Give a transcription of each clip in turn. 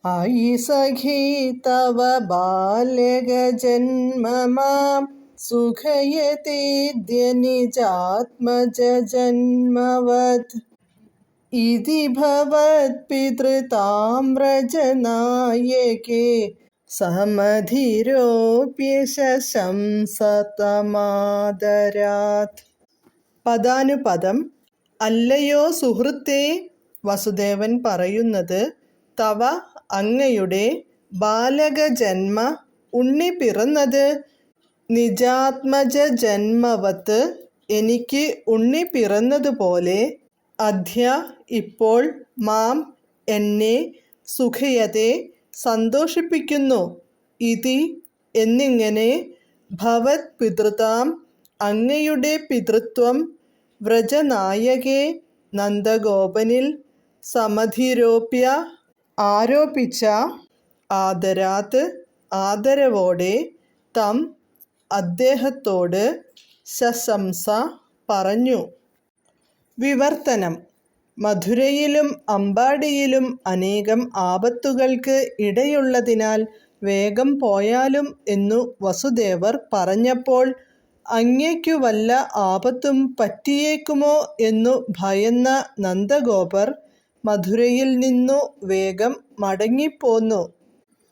आई सखी तव बाल्यगजन्म मां सुखयतीद्य निजात्मजन्मवत् इति भवत्पितृताम्रजनायके സമധിരോപ്യശംസതമാദരാത്. പദാനുപദം. അല്ലയോ സുഹൃത്തേ, വസുദേവൻ പറയുന്നത്, തവ അങ്ങയുടെ ബാലകജന്മ ഉണ്ണി പിറന്നത് നിജാത്മജന്മവത്ത് എനിക്ക് ഉണ്ണി പിറന്നതുപോലെ അദ്യ ഇപ്പോൾ മാം എന്നെ സുഖയത്തെ സന്തോഷിപ്പിക്കുന്നു ഇതി എന്നിങ്ങനെ ഭവത് പിതൃതാം അങ്ങയുടെ പിതൃത്വം വ്രജനായകേ നന്ദഗോപനിൽ സമധിരോപ്യ ആരോപിച്ച ആദരാത് ആദരവോടെ തം അദ്ദേഹത്തോട് ശംസ പറഞ്ഞു. വിവർത്തനം. മധുരയിലും അമ്പാടിയിലും അനേകം ആപത്തുകൾക്ക് ഇടയുള്ളതിനാൽ വേഗം പോയാലും എന്നു വസുദേവർ പറഞ്ഞപ്പോൾ അങ്ങയ്ക്കു വല്ല ആപത്തും പറ്റിയേക്കുമോ എന്നു ഭയന്ന നന്ദഗോപർ മധുരയിൽ നിന്നു വേഗം മടങ്ങിപ്പോന്നു.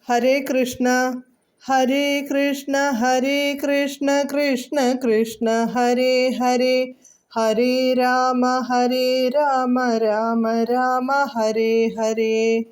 ഹരേ കൃഷ്ണ ഹരേ കൃഷ്ണ ഹരേ കൃഷ്ണ കൃഷ്ണ കൃഷ്ണ ഹരേ ഹരേ ഹരേ രാമ രാമ രാമ ഹരേ ഹരേ.